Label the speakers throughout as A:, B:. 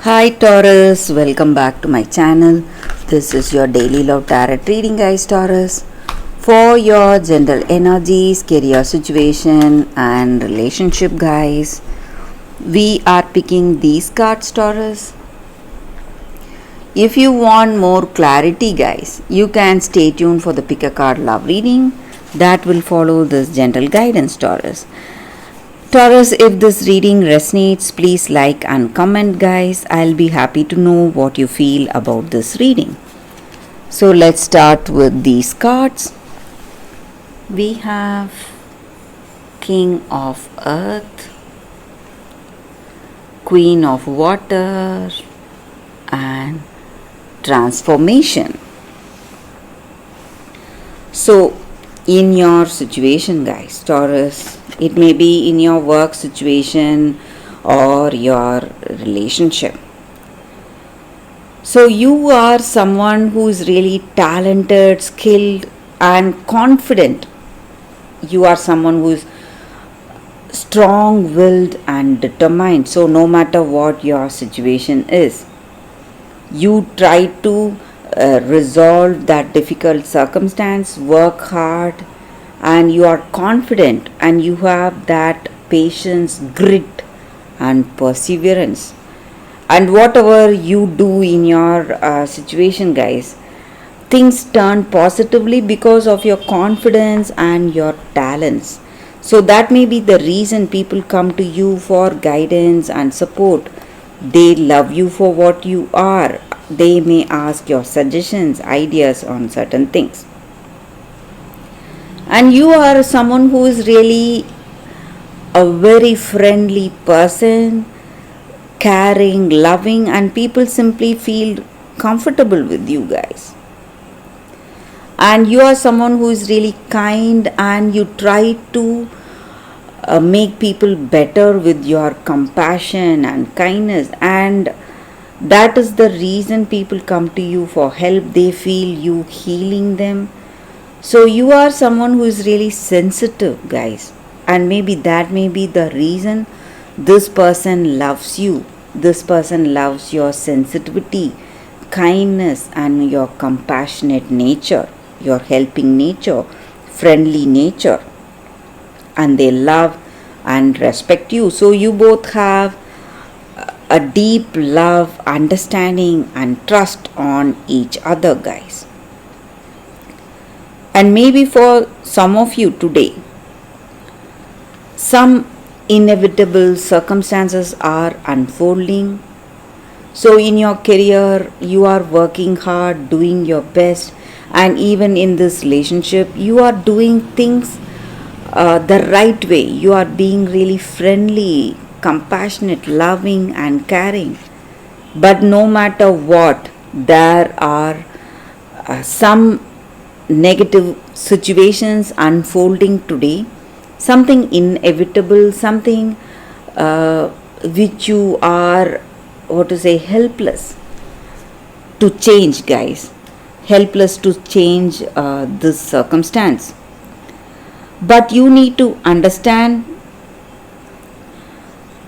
A: Hi Taurus, welcome back to my channel. This is your daily love tarot reading, guys. Taurus, for your general energies, career situation and relationship, guys. We are picking these cards, Taurus. If you want more clarity, guys, you can stay tuned for the pick a card love reading that will follow this general guidance, Taurus. Taurus, if this reading resonates, please like and comment, guys. I'll be happy to know what you feel about this reading. So let's start with these cards. We have King of Earth, Queen of Water, and Transformation. So in your situation, guys, Taurus, it may be in your work situation or your relationship. So you are someone who is really talented, skilled and confident. You are someone who is strong-willed and determined. So no matter what your situation is, you try to resolve that difficult circumstance, work hard, and you are confident and you have that patience, grit and perseverance. And whatever you do in your situation, guys, things turn positively because of your confidence and your talents. So that may be the reason people come to you for guidance and support. They love you for what you are. They may ask your suggestions, ideas on certain things. And you are someone who is really a very friendly person, caring, loving, and people simply feel comfortable with you, guys. And you are someone who is really kind and you try to make people better with your compassion and kindness, and that is the reason people come to you for help. They feel you healing them. So you are someone who is really sensitive, guys, and maybe that may be the reason this person loves you. This person loves your sensitivity, kindness and your compassionate nature, your helping nature, friendly nature, and they love and respect you. So you both have a deep love, understanding and trust on each other, guys. And maybe for some of you today, some inevitable circumstances are unfolding. So in your career, you are working hard, doing your best, and even in this relationship, you are doing things the right way. You are being really friendly, compassionate, loving and caring. But no matter what, there are some negative situations unfolding today, something inevitable, something which you are, helpless to change, guys, helpless to change this circumstance. But you need to understand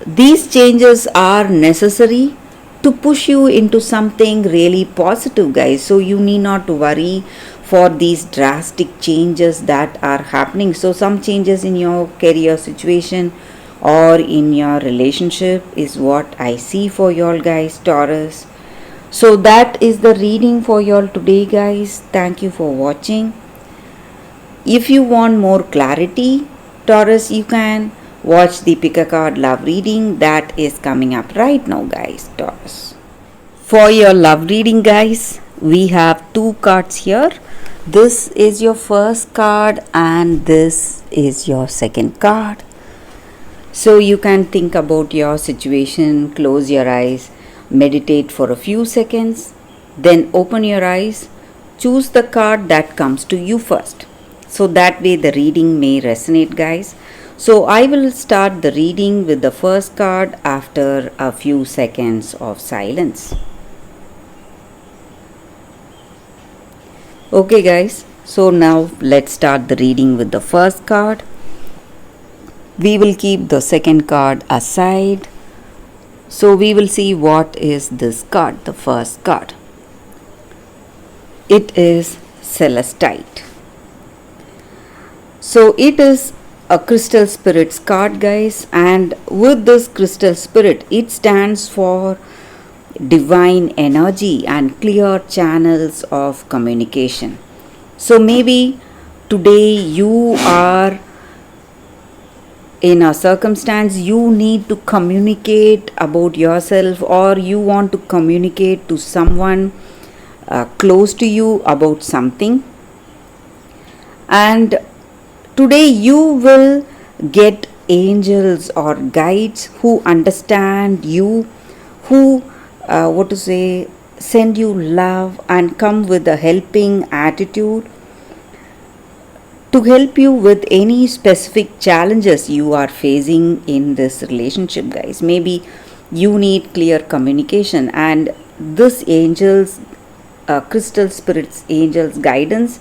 A: these changes are necessary to push you into something really positive, guys. So you need not worry for these drastic changes that are happening. So some changes in your career situation or in your relationship is what I see for y'all, guys, Taurus. So that is the reading for y'all today, guys. Thank you for watching. If you want more clarity, Taurus, you can watch the pick a card love reading that is coming up right now, guys, Taurus. For your love reading, guys, we have two cards here. This is your first card and this is your second card. So you can think about your situation, close your eyes, meditate for a few seconds, then open your eyes, choose the card that comes to you first. So that way the reading may resonate, guys. So I will start the reading with the first card after a few seconds of silence. Okay, guys, so now let's start the reading with the first card. We will keep the second card aside. So we will see what is this card, the first card. It is Celestite. So it is a crystal spirits card, guys, and with this crystal spirit, it stands for divine energy and clear channels of communication. So maybe today you are in a circumstance you need to communicate about yourself, or you want to communicate to someone close to you about something, and today you will get angels or guides who understand you, who send you love and come with a helping attitude to help you with any specific challenges you are facing in this relationship, guys. Maybe you need clear communication, and this angels, crystal spirits angels guidance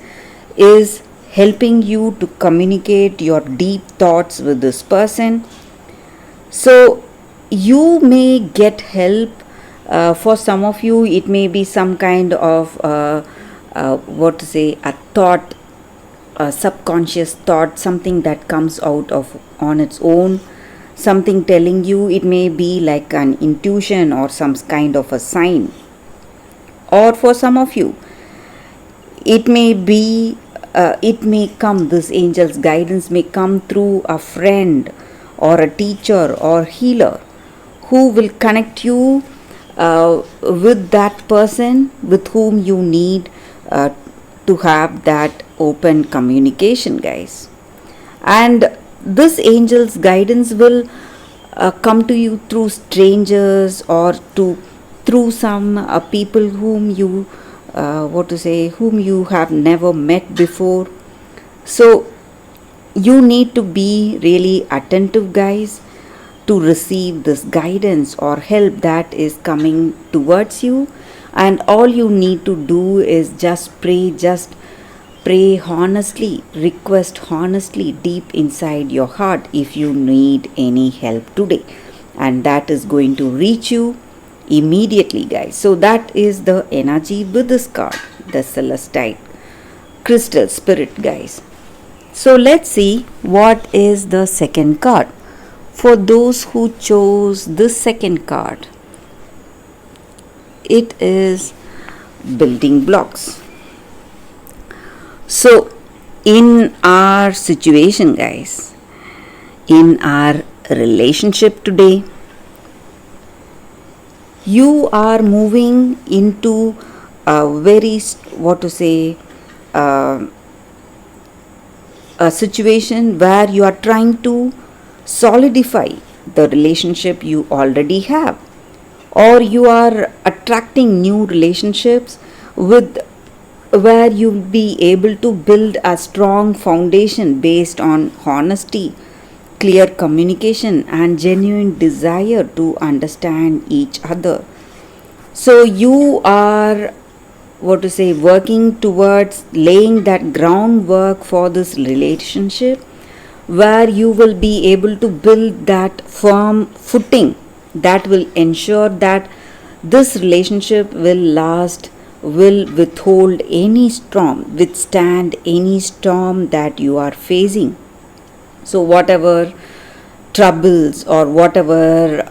A: is helping you to communicate your deep thoughts with this person. So you may get help. For some of you it may be some kind of a thought, a subconscious thought, something that comes out of on its own, something telling you. It may be like an intuition or some kind of a sign. Or for some of you it may be it may come, this angel's guidance may come through a friend or a teacher or healer who will connect you with that person with whom you need to have that open communication, guys. And this angel's guidance will come to you through strangers, or through some people whom you whom you have never met before. So you need to be really attentive, guys, to receive this guidance or help that is coming towards you. And all you need to do is just pray honestly, request honestly deep inside your heart if you need any help today, and that is going to reach you immediately, guys. So that is the energy with this card, the Celestite crystal spirit, guys. So let's see what is the second card. For those who chose this second card, it is building blocks. So in our situation, guys, in our relationship today, you are moving into a very a situation where you are trying to solidify the relationship you already have, or you are attracting new relationships with where you'll be able to build a strong foundation based on honesty, clear communication, and genuine desire to understand each other. So you are working towards laying that groundwork for this relationship, where you will be able to build that firm footing that will ensure that this relationship will last, will withstand any storm that you are facing. So whatever troubles or whatever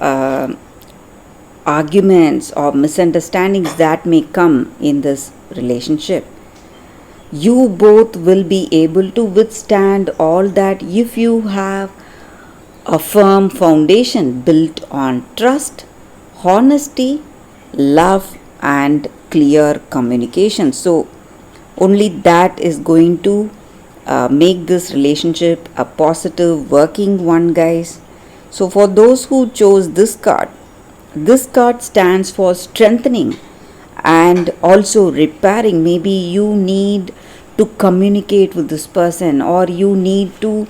A: arguments or misunderstandings that may come in this relationship, you both will be able to withstand all that if you have a firm foundation built on trust, honesty, love, and clear communication. So only that is going to make this relationship a positive working one, guys. So for those who chose this card stands for strengthening and also repairing. Maybe you need to communicate with this person, or you need to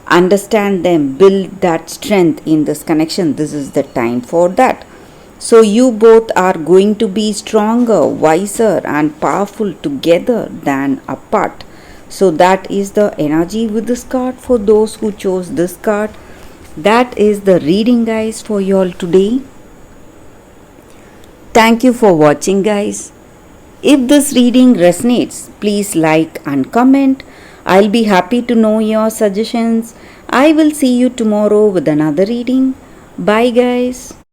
A: understand them, build that strength in this connection. This is the time for that. So you both are going to be stronger, wiser, and powerful together than apart. So that is the energy with this card for those who chose this card. That is the reading, guys, for you all today. Thank you for watching, guys. If this reading resonates, please like and comment. I'll be happy to know your suggestions. I will see you tomorrow with another reading. Bye, guys.